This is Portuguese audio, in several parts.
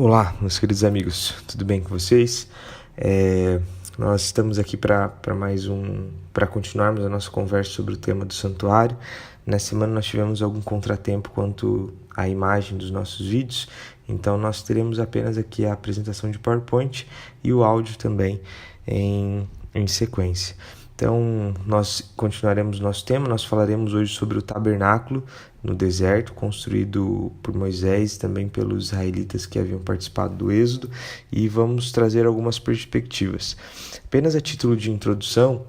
Olá, meus queridos amigos, tudo bem com vocês? Nós estamos aqui para continuarmos a nossa conversa sobre o tema do santuário. Nessa semana nós tivemos algum contratempo quanto à imagem dos nossos vídeos, então nós teremos apenas aqui a apresentação de PowerPoint e o áudio também em sequência. Então, nós continuaremos nosso tema, nós falaremos hoje sobre o tabernáculo no deserto, construído por Moisés e também pelos israelitas que haviam participado do Êxodo, e vamos trazer algumas perspectivas. Apenas a título de introdução,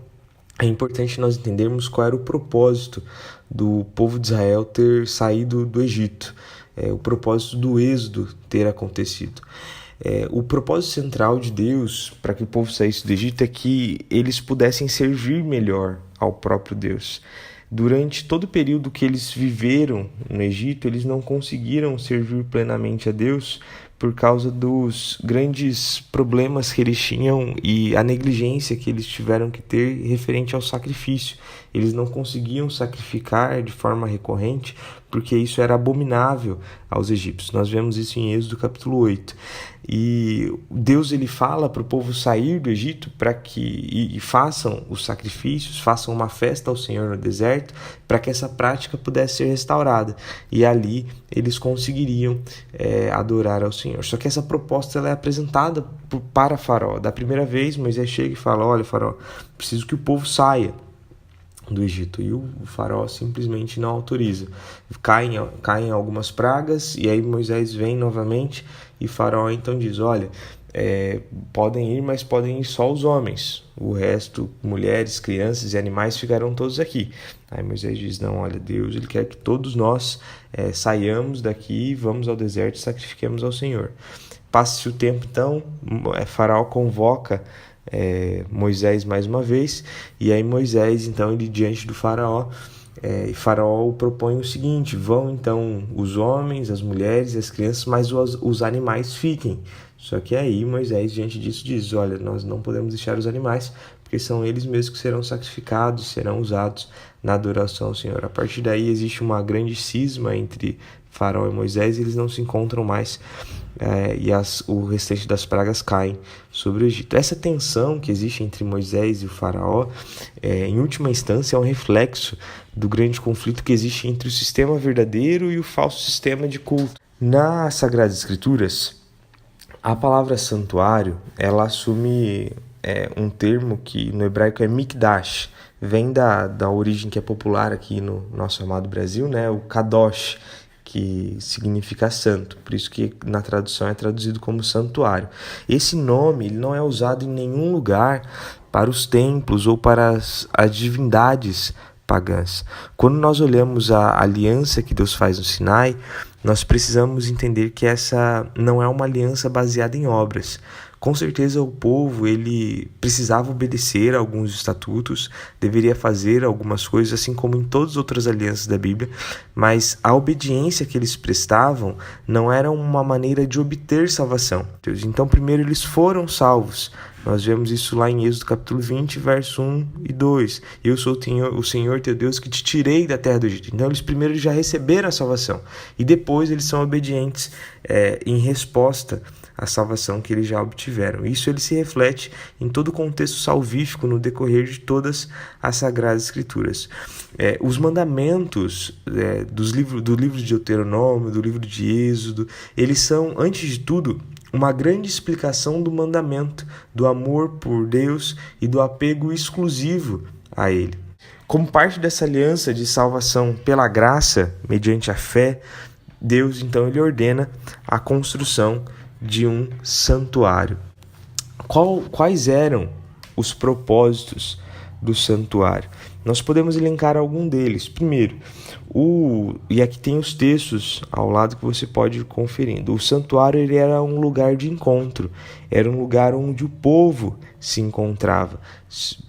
é importante nós entendermos qual era o propósito do povo de Israel ter saído do Egito, o propósito do Êxodo ter acontecido. O propósito central de Deus para que o povo saísse do Egito é que eles pudessem servir melhor ao próprio Deus. Durante todo o período que eles viveram no Egito, eles não conseguiram servir plenamente a Deus por causa dos grandes problemas que eles tinham e a negligência que eles tiveram que ter referente ao sacrifício. Eles não conseguiam sacrificar de forma recorrente porque isso era abominável aos egípcios. Nós vemos isso em Êxodo capítulo 8. E Deus ele fala para o povo sair do Egito para que façam os sacrifícios, façam uma festa ao Senhor no deserto, para que essa prática pudesse ser restaurada. E ali eles conseguiriam adorar ao Senhor. Só que essa proposta ela é apresentada para Faraó. Da primeira vez, Moisés chega e fala: olha, Faraó, preciso que o povo saia do Egito, e o faraó simplesmente não autoriza. Caem algumas pragas, e aí Moisés vem novamente, e faraó então diz: olha, podem ir, mas podem ir só os homens, o resto, mulheres, crianças e animais ficarão todos aqui. Aí Moisés diz: não, olha, Deus ele quer que todos nós saiamos daqui, vamos ao deserto e sacrifiquemos ao Senhor. Passa-se o tempo então, faraó convoca Moisés mais uma vez, e aí Moisés então ele diante do faraó, e faraó propõe o seguinte: vão então os homens, as mulheres e as crianças, mas os animais fiquem. Só que aí Moisés diante disso diz: olha, nós não podemos deixar os animais, porque são eles mesmos que serão sacrificados, serão usados na adoração ao Senhor. A partir daí existe uma grande cisma entre faraó e Moisés, e eles não se encontram mais, o restante das pragas caem sobre o Egito. Essa tensão que existe entre Moisés e o faraó, em última instância, é um reflexo do grande conflito que existe entre o sistema verdadeiro e o falso sistema de culto. Nas Sagradas Escrituras, a palavra santuário, ela assume um termo que no hebraico é mikdash, vem da origem que é popular aqui no nosso amado Brasil, né? O kadosh, que significa santo, por isso que na tradução é traduzido como santuário. Esse nome ele não é usado em nenhum lugar para os templos ou para as divindades pagãs. Quando nós olhamos a aliança que Deus faz no Sinai, nós precisamos entender que essa não é uma aliança baseada em obras. Com certeza o povo ele precisava obedecer a alguns estatutos, deveria fazer algumas coisas, assim como em todas as outras alianças da Bíblia, mas a obediência que eles prestavam não era uma maneira de obter salvação. Então primeiro eles foram salvos. Nós vemos isso lá em Êxodo capítulo 20, verso 1 e 2. Eu sou o Senhor teu Deus que te tirei da terra do Egito. Então eles primeiro já receberam a salvação e depois eles são obedientes em resposta à salvação que eles já obtiveram. Isso ele se reflete em todo o contexto salvífico no decorrer de todas as Sagradas Escrituras. Os mandamentos do livro de Deuteronômio, do livro de Êxodo, eles são, antes de tudo, uma grande explicação do mandamento, do amor por Deus e do apego exclusivo a Ele. Como parte dessa aliança de salvação pela graça, mediante a fé, Deus então ele ordena a construção de um santuário. Quais eram os propósitos do santuário? Nós podemos elencar algum deles. Primeiro, e aqui tem os textos ao lado que você pode ir conferindo. O santuário ele era um lugar de encontro, era um lugar onde o povo se encontrava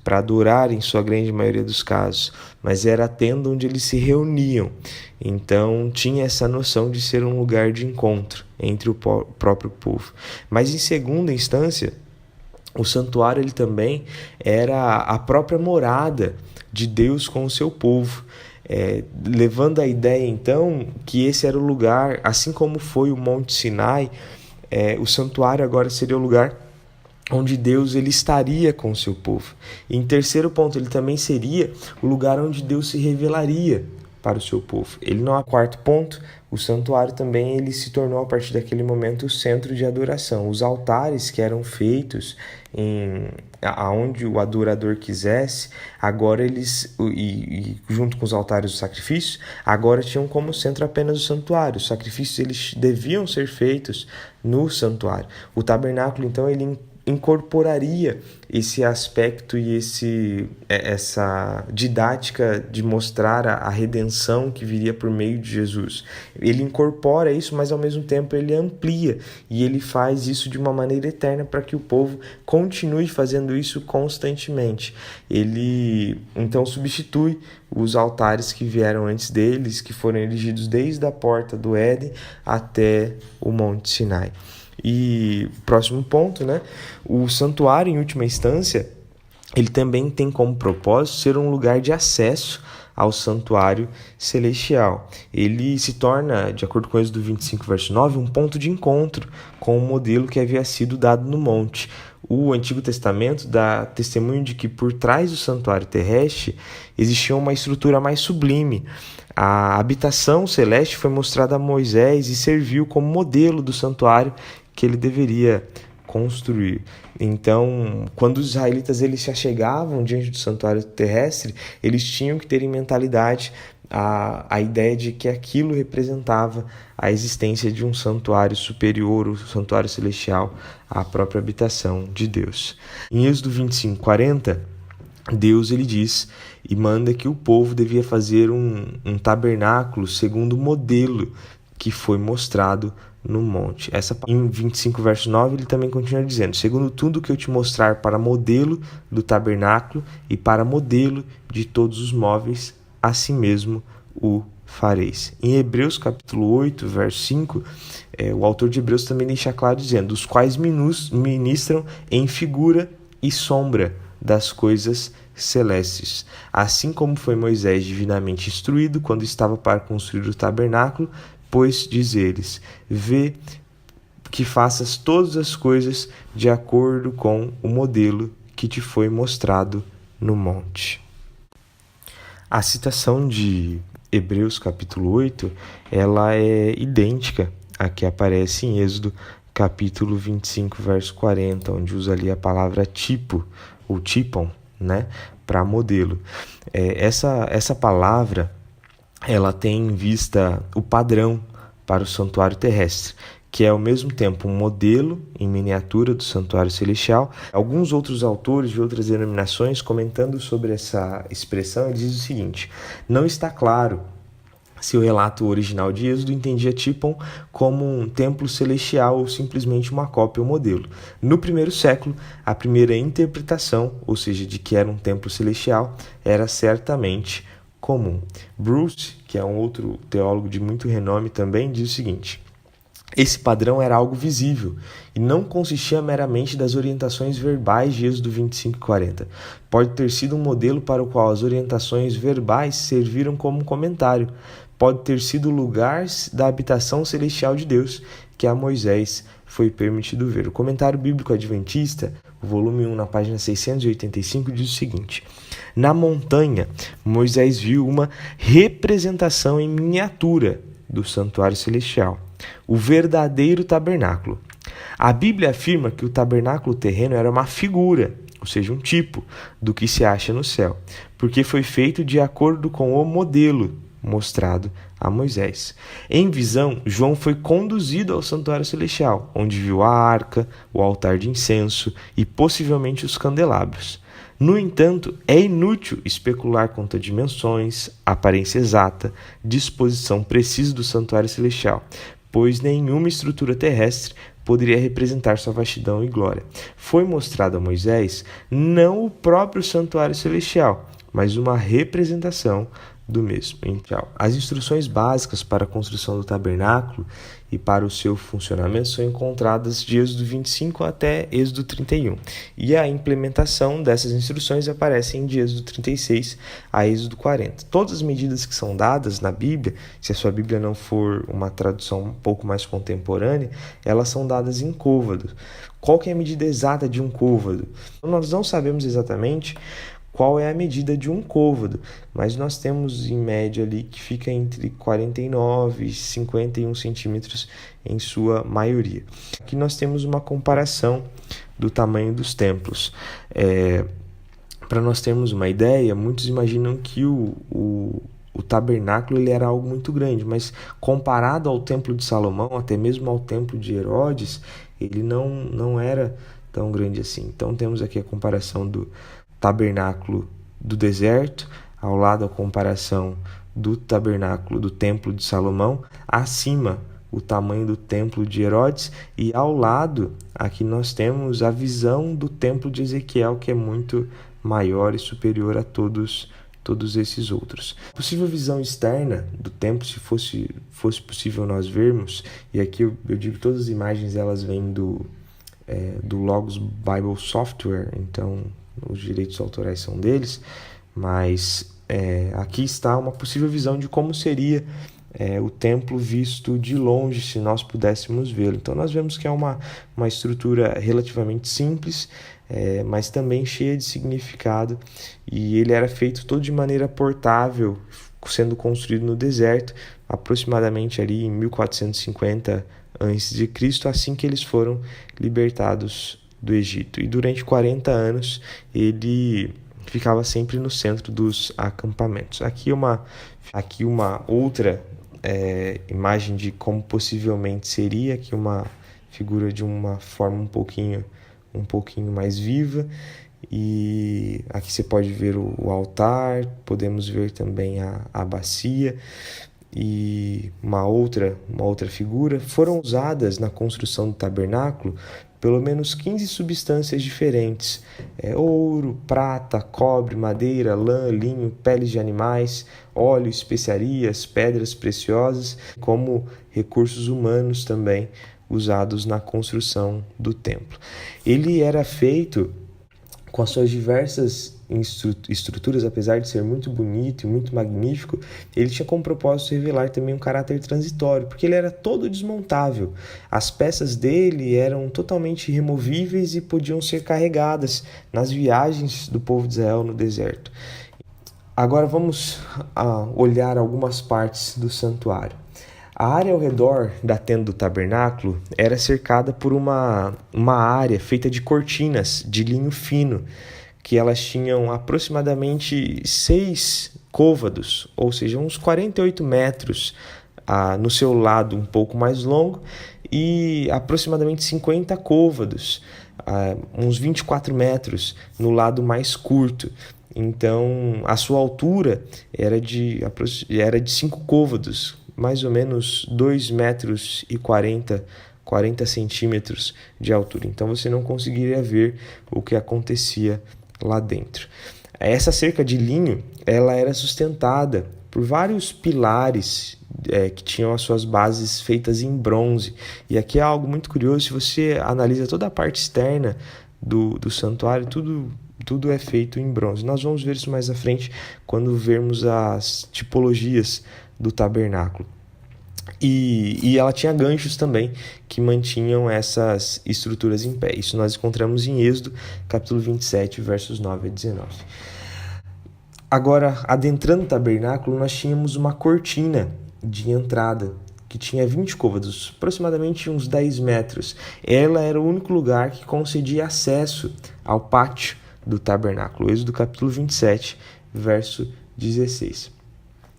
para adorar em sua grande maioria dos casos, mas era a tenda onde eles se reuniam. Então tinha essa noção de ser um lugar de encontro entre o próprio povo. Mas em segunda instância, o santuário ele também era a própria morada de Deus com o seu povo. Levando a ideia então que esse era o lugar, assim como foi o Monte Sinai, o santuário agora seria o lugar onde Deus ele estaria com o seu povo. E em terceiro ponto, ele também seria o lugar onde Deus se revelaria para o seu povo. Ele não é quarto ponto, o santuário também ele se tornou a partir daquele momento o centro de adoração. Os altares que eram feitos aonde o adorador quisesse, agora eles, junto com os altares dos sacrifícios, agora tinham como centro apenas o santuário. Os sacrifícios eles deviam ser feitos no santuário. O tabernáculo, então, ele incorporaria esse aspecto e essa didática de mostrar a redenção que viria por meio de Jesus. Ele incorpora isso, mas ao mesmo tempo ele amplia e ele faz isso de uma maneira eterna para que o povo continue fazendo isso constantemente. Ele então substitui os altares que vieram antes deles, que foram erigidos desde a porta do Éden até o Monte Sinai. E próximo ponto, o santuário, em última instância, ele também tem como propósito ser um lugar de acesso ao santuário celestial. Ele se torna, de acordo com Êxodo 25, verso 9, um ponto de encontro com o modelo que havia sido dado no monte. O Antigo Testamento dá testemunho de que por trás do santuário terrestre existia uma estrutura mais sublime. A habitação celeste foi mostrada a Moisés e serviu como modelo do santuário que ele deveria construir. Então, quando os israelitas eles se achegavam diante do santuário terrestre, eles tinham que ter em mentalidade a ideia de que aquilo representava a existência de um santuário superior, o santuário celestial, a própria habitação de Deus. Em Êxodo 25, 40, Deus ele diz e manda que o povo devia fazer um tabernáculo segundo o modelo que foi mostrado no monte. Em 25, verso 9, ele também continua dizendo: segundo tudo que eu te mostrar para modelo do tabernáculo e para modelo de todos os móveis, assim mesmo o fareis. Em Hebreus capítulo 8, verso 5, o autor de Hebreus também deixa claro dizendo: os quais ministram em figura e sombra das coisas celestes. Assim como foi Moisés divinamente instruído quando estava para construir o tabernáculo, pois, diz eles, vê que faças todas as coisas de acordo com o modelo que te foi mostrado no monte. A citação de Hebreus capítulo 8, ela é idêntica à que aparece em Êxodo capítulo 25, verso 40, onde usa ali a palavra tipo, ou tipon, para modelo. Essa palavra ela tem em vista o padrão para o santuário terrestre, que é ao mesmo tempo um modelo em miniatura do santuário celestial. Alguns outros autores de outras denominações, comentando sobre essa expressão, dizem o seguinte: não está claro se o relato original de Êxodo entendia Tipon como um templo celestial ou simplesmente uma cópia ou modelo. No primeiro século, a primeira interpretação, ou seja, de que era um templo celestial, era certamente comum. Bruce, que é um outro teólogo de muito renome também, diz o seguinte: esse padrão era algo visível e não consistia meramente das orientações verbais de Êxodo 25 e 40. Pode ter sido um modelo para o qual as orientações verbais serviram como comentário. Pode ter sido o lugar da habitação celestial de Deus que a Moisés foi permitido ver. O Comentário Bíblico Adventista, volume 1, na página 685, diz o seguinte: na montanha, Moisés viu uma representação em miniatura do santuário celestial, o verdadeiro tabernáculo. A Bíblia afirma que o tabernáculo terreno era uma figura, ou seja, um tipo, do que se acha no céu, porque foi feito de acordo com o modelo mostrado a Moisés. Em visão, João foi conduzido ao santuário celestial, onde viu a arca, o altar de incenso e possivelmente os candelabros. No entanto, é inútil especular quanto a dimensões, aparência exata, disposição precisa do santuário celestial, pois nenhuma estrutura terrestre poderia representar sua vastidão e glória. Foi mostrado a Moisés não o próprio santuário celestial, mas uma representação do mesmo. Então, as instruções básicas para a construção do tabernáculo e para o seu funcionamento são encontradas de Êxodo 25 até Êxodo 31. E a implementação dessas instruções aparecem de Êxodo 36 a Êxodo 40. Todas as medidas que são dadas na Bíblia, se a sua Bíblia não for uma tradução um pouco mais contemporânea, elas são dadas em côvados. Qual que é a medida exata de um côvado? Nós não sabemos exatamente qual é a medida de um côvado, mas nós temos em média ali que fica entre 49 e 51 centímetros em sua maioria. Aqui nós temos uma comparação do tamanho dos templos. Para nós termos uma ideia, muitos imaginam que o tabernáculo ele era algo muito grande, mas comparado ao templo de Salomão, até mesmo ao templo de Herodes, ele não era tão grande assim. Então temos aqui a comparação do tabernáculo do deserto, ao lado a comparação do tabernáculo do templo de Salomão, acima o tamanho do templo de Herodes, e ao lado aqui nós temos a visão do templo de Ezequiel, que é muito maior e superior a todos esses outros. A possível visão externa do templo, se fosse possível nós vermos, e aqui eu digo que todas as imagens elas vêm do Logos Bible Software, então os direitos autorais são deles, mas aqui está uma possível visão de como seria o templo visto de longe, se nós pudéssemos vê-lo. Então nós vemos que é uma estrutura relativamente simples, mas também cheia de significado, e ele era feito todo de maneira portável, sendo construído no deserto, aproximadamente ali em 1450 a.C., assim que eles foram libertados do Egito. E durante 40 anos ele ficava sempre no centro dos acampamentos. Aqui uma outra imagem de como possivelmente seria, aqui uma figura de uma forma um pouquinho mais viva, e aqui você pode ver o altar, podemos ver também a bacia e uma outra figura. Foram usadas na construção do tabernáculo pelo menos 15 substâncias diferentes: ouro, prata, cobre, madeira, lã, linho, peles de animais, óleo, especiarias, pedras preciosas, como recursos humanos também usados na construção do templo. Ele era feito com as suas diversas estruturas, apesar de ser muito bonito e muito magnífico, ele tinha como propósito revelar também um caráter transitório, porque ele era todo desmontável. As peças dele eram totalmente removíveis e podiam ser carregadas nas viagens do povo de Israel no deserto. Agora vamos olhar algumas partes do santuário. A área ao redor da tenda do tabernáculo era cercada por uma área feita de cortinas de linho fino, que elas tinham aproximadamente 6 côvados, ou seja, uns 48 metros no seu lado um pouco mais longo, e aproximadamente 50 côvados, uns 24 metros no lado mais curto. Então a sua altura era de 5 côvados, mais ou menos 2,40 metros e 40 centímetros de altura. Então você não conseguiria ver o que acontecia lá dentro. Essa cerca de linho ela era sustentada por vários pilares que tinham as suas bases feitas em bronze. E aqui é algo muito curioso: se você analisa toda a parte externa do santuário, tudo é feito em bronze. Nós vamos ver isso mais à frente quando vermos as tipologias do tabernáculo. E ela tinha ganchos também que mantinham essas estruturas em pé. Isso nós encontramos em Êxodo, capítulo 27, versos 9 a 19. Agora, adentrando o tabernáculo, nós tínhamos uma cortina de entrada que tinha 20 côvados, aproximadamente uns 10 metros. Ela era o único lugar que concedia acesso ao pátio do tabernáculo. Êxodo capítulo 27, verso 16.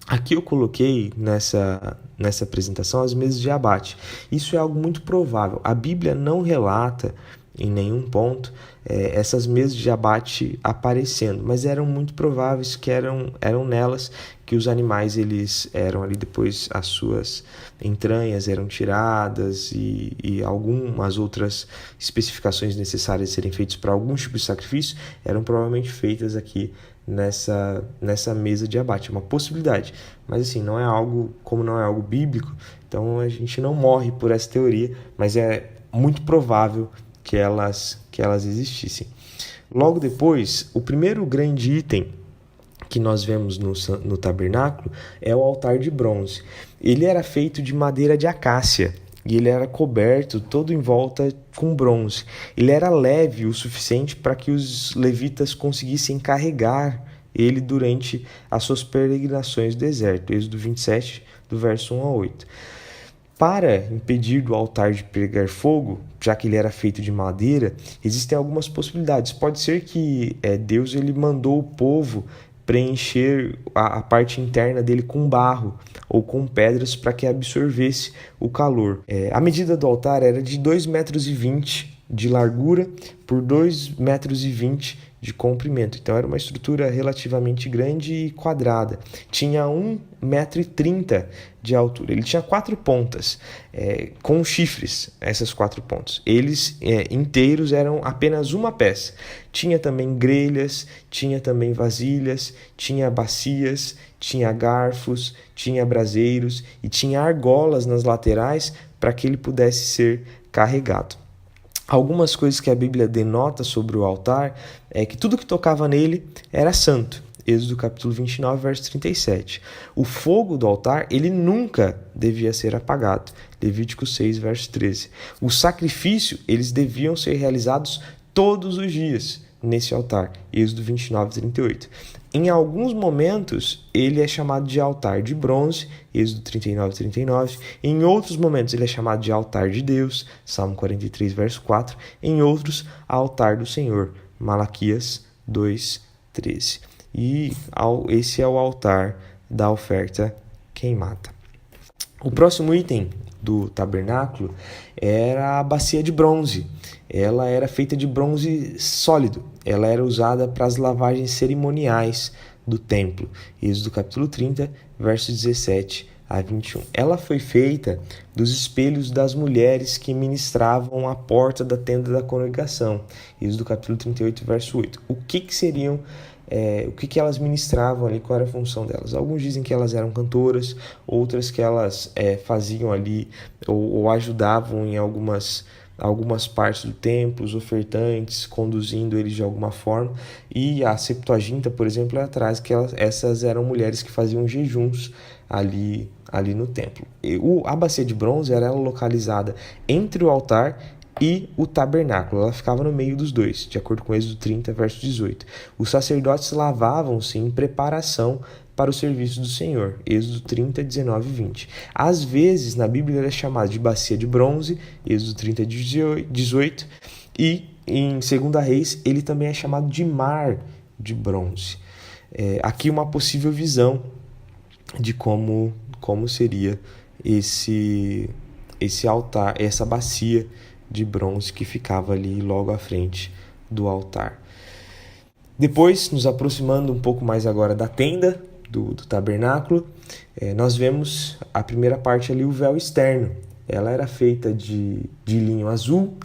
Aqui eu coloquei nessa apresentação as mesas de abate. Isso é algo muito provável. A Bíblia não relata em nenhum ponto essas mesas de abate aparecendo, mas eram muito prováveis que eram nelas que os animais eles eram ali depois as suas entranhas eram tiradas e algumas outras especificações necessárias de serem feitas para algum tipo de sacrifício eram provavelmente feitas aqui nessa mesa de abate. É uma possibilidade, mas assim, não é algo bíblico, então a gente não morre por essa teoria, mas é muito provável que elas existissem. Logo depois, o primeiro grande item que nós vemos no tabernáculo é o altar de bronze. Ele era feito de madeira de acácia e ele era coberto todo em volta com bronze. Ele era leve o suficiente para que os levitas conseguissem carregar ele durante as suas peregrinações do deserto. Êxodo 27, do verso 1 a 8. Para impedir do altar de pegar fogo, já que ele era feito de madeira, existem algumas possibilidades. Pode ser que Deus ele mandou o povo preencher a parte interna dele com barro ou com pedras para que absorvesse o calor. A medida do altar era de 2,20 metros de largura por 2,20 metros de comprimento. Então era uma estrutura relativamente grande e quadrada. Tinha 1,30 metro de altura. Ele tinha 4 pontas, com chifres, essas 4 pontas. Eles inteiros eram apenas uma peça. Tinha também grelhas, tinha também vasilhas, tinha bacias, tinha garfos, tinha braseiros e tinha argolas nas laterais para que ele pudesse ser carregado. Algumas coisas que a Bíblia denota sobre o altar é que tudo que tocava nele era santo. Êxodo capítulo 29, verso 37. O fogo do altar, ele nunca devia ser apagado. Levítico 6, verso 13. O sacrifício, eles deviam ser realizados todos os dias nesse altar. Êxodo 29, 38. Em alguns momentos, ele é chamado de altar de bronze, Êxodo 39, 39. Em outros momentos, ele é chamado de altar de Deus, Salmo 43, verso 4. Em outros, altar do Senhor, Malaquias 2, 13. E esse é o altar da oferta queimada. O próximo item do tabernáculo era a bacia de bronze. Ela era feita de bronze sólido. Ela era usada para as lavagens cerimoniais do templo. Êxodo capítulo 30, versos 17 a 21. Ela foi feita dos espelhos das mulheres que ministravam à porta da tenda da congregação. Êxodo capítulo 38, verso 8. O que elas ministravam ali, qual era a função delas? Alguns dizem que elas eram cantoras, outras que elas faziam ali ou ajudavam em algumas partes do templo, os ofertantes, conduzindo eles de alguma forma. E a Septuaginta, por exemplo, atrás que essas eram mulheres que faziam jejuns ali no templo. A bacia de bronze era localizada entre o altar e o tabernáculo. Ela ficava no meio dos dois, de acordo com Êxodo 30, verso 18. Os sacerdotes lavavam-se em preparação para o serviço do Senhor. Êxodo 30, 19 e 20. Às vezes, na Bíblia, ele é chamado de bacia de bronze, Êxodo 30, 18. E em 2 Reis, ele também é chamado de mar de bronze. Aqui uma possível visão de como seria esse altar, essa bacia de bronze que ficava ali logo à frente do altar. Depois, nos aproximando um pouco mais agora da tenda do tabernáculo, nós vemos a primeira parte ali, o véu externo. Ela era feita de linho azul,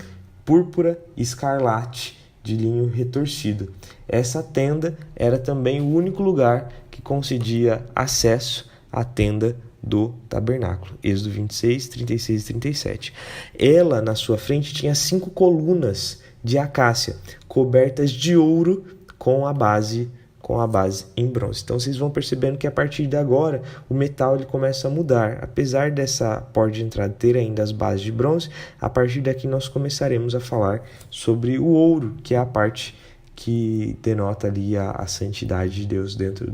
púrpura e escarlate, de linho retorcido. Essa tenda era também o único lugar que concedia acesso à tenda do tabernáculo. Êxodo 26, 36 e 37. Ela, na sua frente, tinha 5 colunas de acácia, cobertas de ouro com a base em bronze. Então vocês vão percebendo que a partir de agora o metal ele começa a mudar. Apesar dessa porta de entrada ter ainda as bases de bronze, a partir daqui nós começaremos a falar sobre o ouro, que é a parte que denota ali a santidade de Deus dentro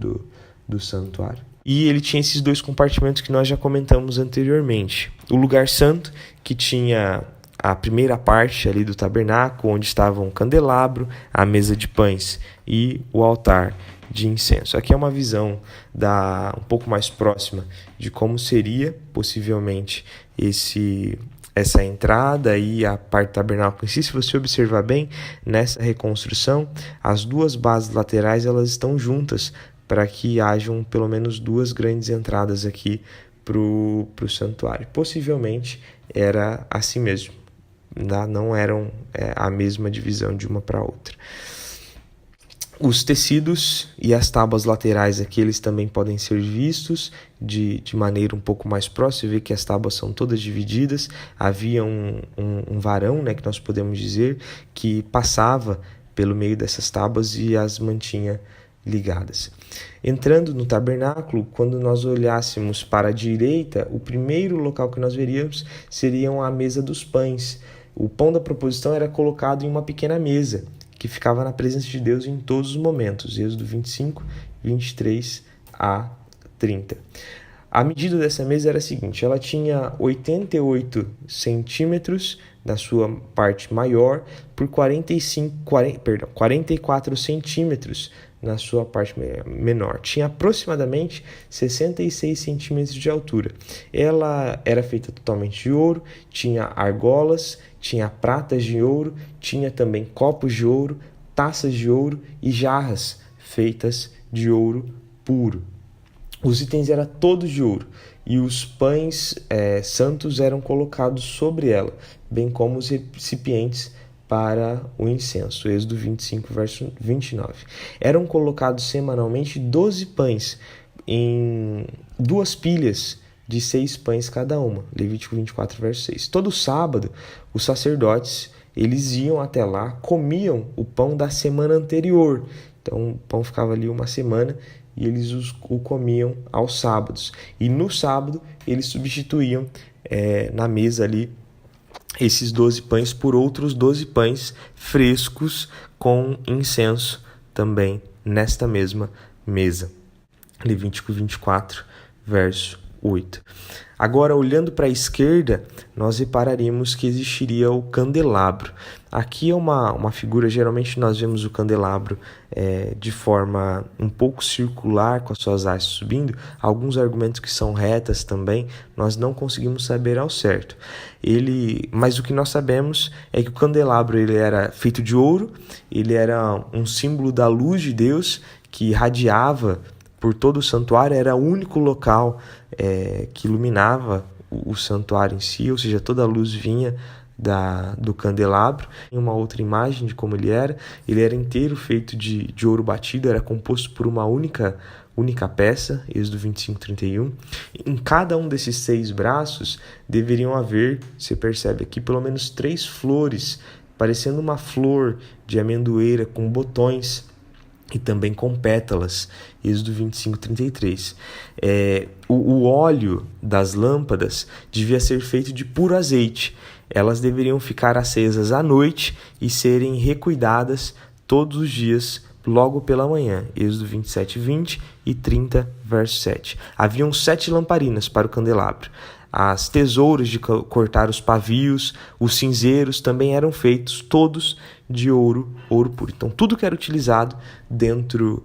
do santuário. E ele tinha esses 2 compartimentos que nós já comentamos anteriormente. O lugar santo, que tinha a primeira parte ali do tabernáculo, onde estavam o candelabro, a mesa de pães e o altar de incenso. Aqui é uma visão um pouco mais próxima de como seria possivelmente essa entrada e a parte do tabernáculo em si. Se você observar bem, nessa reconstrução, as duas bases laterais elas estão juntas para que hajam pelo menos duas grandes entradas aqui para o santuário. Possivelmente era assim mesmo, não eram a mesma divisão de uma para outra. Os tecidos e as tábuas laterais aqui, eles também podem ser vistos de maneira um pouco mais próxima. Você vê que as tábuas são todas divididas. Havia um varão, né, que nós podemos dizer, que passava pelo meio dessas tábuas e as mantinha ligadas. Entrando no tabernáculo, quando nós olhássemos para a direita, o primeiro local que nós veríamos seria a mesa dos pães. O pão da proposição era colocado em uma pequena mesa, que ficava na presença de Deus em todos os momentos. Êxodo 25, 23 a 30. A medida dessa mesa era a seguinte: ela tinha 88 centímetros na sua parte maior por 44 centímetros na sua parte menor. Tinha aproximadamente 66 centímetros de altura. Ela era feita totalmente de ouro, tinha argolas, tinha pratas de ouro, tinha também copos de ouro, taças de ouro e jarras feitas de ouro puro. Os itens eram todos de ouro e os pães santos eram colocados sobre ela, bem como os recipientes para o incenso. Êxodo 25, verso 29. Eram colocados semanalmente 12 pães em 2 pilhas de 6 pães cada uma. Levítico 24, verso 6. Todo sábado, os sacerdotes eles iam até lá, comiam o pão da semana anterior. Então, o pão ficava ali uma semana e eles o comiam aos sábados. E no sábado, eles substituíam na mesa ali esses 12 pães por outros 12 pães frescos com incenso também nesta mesma mesa. Levítico 24, verso 8. Agora, olhando para a esquerda, nós repararemos que existiria o candelabro. Aqui é uma figura, geralmente nós vemos o candelabro de forma um pouco circular, com as suas hastes subindo. Alguns argumentos que são retas também, nós não conseguimos saber ao certo. Mas o que nós sabemos é que o candelabro ele era feito de ouro, ele era um símbolo da luz de Deus que irradiava por todo o santuário, era o único local que iluminava o santuário em si, ou seja, toda a luz vinha do candelabro. Em uma outra imagem de como ele era inteiro feito de ouro batido, era composto por uma única peça, Êxodo 25, 31. Em cada um desses 6 braços deveriam haver, você percebe aqui, pelo menos 3 flores, parecendo uma flor de amendoeira com botões e também com pétalas, Êxodo 25, 33. O óleo das lâmpadas devia ser feito de puro azeite. Elas deveriam ficar acesas à noite e serem recuidadas todos os dias, logo pela manhã. Êxodo 27, 20 e 30, verso 7. Haviam 7 lamparinas para o candelabro. As tesouras de cortar os pavios, os cinzeiros também eram feitos todos de ouro puro. Então, tudo que era utilizado dentro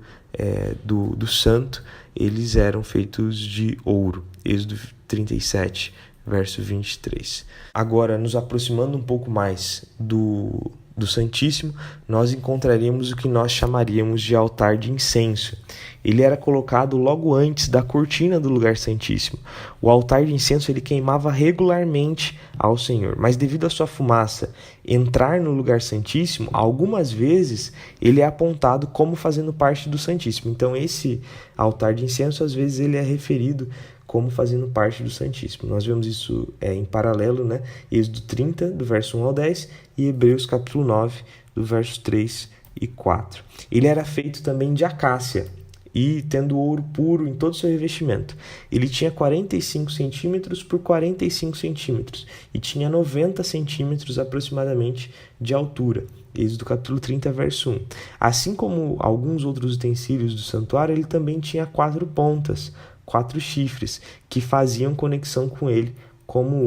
do santo, eles eram feitos de ouro. Êxodo 37, verso 23. Agora, nos aproximando um pouco mais do Santíssimo, nós encontraremos o que nós chamaríamos de altar de incenso. Ele era colocado logo antes da cortina do lugar santíssimo. O altar de incenso ele queimava regularmente ao Senhor, mas devido à sua fumaça entrar no lugar santíssimo, algumas vezes ele é apontado como fazendo parte do Santíssimo. Então esse altar de incenso, às vezes, ele é referido como fazendo parte do Santíssimo. Nós vemos isso em paralelo, né? Êxodo 30, do verso 1 ao 10, e Hebreus capítulo 9, do verso 3 e 4. Ele era feito também de acácia, e tendo ouro puro em todo o seu revestimento. Ele tinha 45 centímetros por 45 centímetros e tinha 90 centímetros aproximadamente de altura. Êxodo capítulo 30, verso 1. Assim como alguns outros utensílios do santuário, ele também tinha 4 pontas, 4 chifres, que faziam conexão com ele como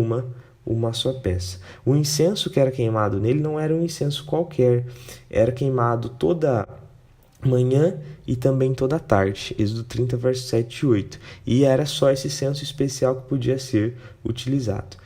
uma só peça. O incenso que era queimado nele não era um incenso qualquer, era queimado toda manhã e também toda tarde, Êxodo 30, verso 7 e 8. E era só esse incenso especial que podia ser utilizado.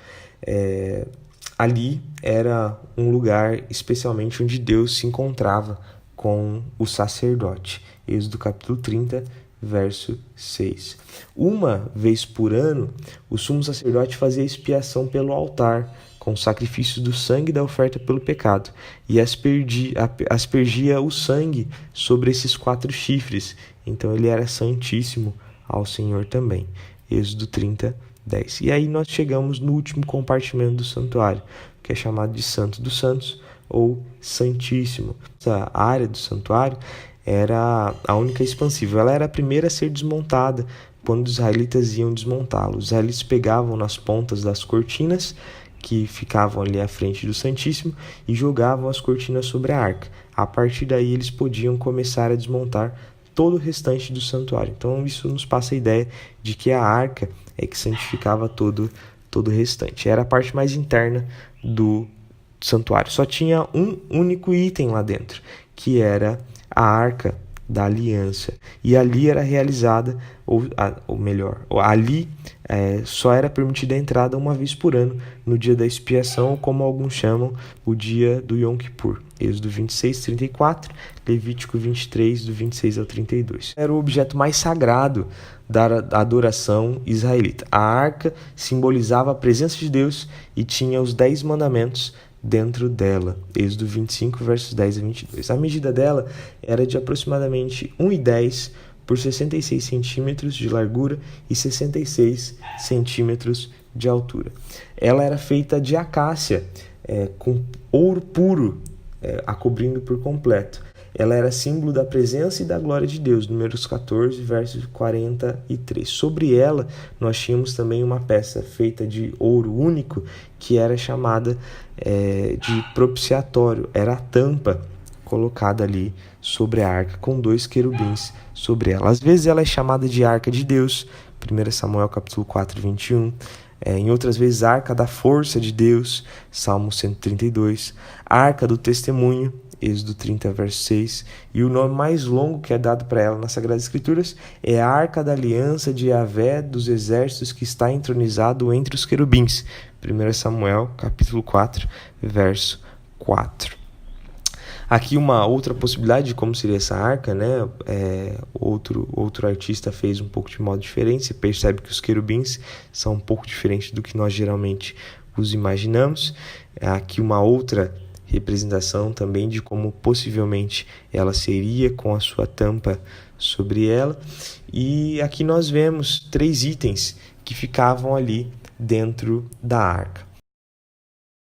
ali era um lugar especialmente onde Deus se encontrava com o sacerdote. Êxodo capítulo 30, verso 6. Uma vez por ano, o sumo sacerdote fazia expiação pelo altar, com o sacrifício do sangue da oferta pelo pecado, e aspergia o sangue sobre esses 4 chifres. Então ele era santíssimo ao Senhor também. Êxodo 30, 10. E aí nós chegamos no último compartimento do santuário, que é chamado de Santo dos Santos ou Santíssimo. Essa área do santuário era a única expansível. Ela era a primeira a ser desmontada quando os israelitas iam desmontá-lo. Os israelitas pegavam nas pontas das cortinas que ficavam ali à frente do Santíssimo e jogavam as cortinas sobre a arca. A partir daí eles podiam começar a desmontar todo o restante do santuário. Então isso nos passa a ideia de que a arca é que santificava todo o restante. Era a parte mais interna do santuário. Só tinha um único item lá dentro, que era a arca da aliança. E ali era realizada, ali só era permitida a entrada uma vez por ano, no dia da expiação, ou como alguns chamam, o dia do Yom Kippur. Êxodo 26, 34, Levítico 23, do 26 ao 32. Era o objeto mais sagrado da adoração israelita. A arca simbolizava a presença de Deus e tinha os 10 mandamentos dentro dela. Êxodo 25, versos 10 a 22. A medida dela era de aproximadamente 1,10 por 66 centímetros de largura e 66 centímetros de altura. Ela era feita de acácia, com ouro puro, a cobrindo por completo. Ela era símbolo da presença e da glória de Deus, Números 14, versos 43. Sobre ela, nós tínhamos também uma peça feita de ouro único, que era chamada de propiciatório. Era a tampa colocada ali sobre a arca, com 2 querubins sobre ela. Às vezes ela é chamada de Arca de Deus, 1 Samuel capítulo 4, 21. Em outras vezes, Arca da Força de Deus, Salmo 132. Arca do Testemunho, Êxodo 30, verso 6. E o nome mais longo que é dado para ela nas Sagradas Escrituras é a Arca da Aliança de Yahvé dos Exércitos, que está entronizado entre os querubins. 1 Samuel, capítulo 4, verso 4. Aqui uma outra possibilidade de como seria essa arca, né? Outro artista fez um pouco de modo diferente. Você percebe que os querubins são um pouco diferentes do que nós geralmente os imaginamos. Aqui uma outra representação também de como possivelmente ela seria, com a sua tampa sobre ela. E aqui nós vemos 3 itens que ficavam ali dentro da arca.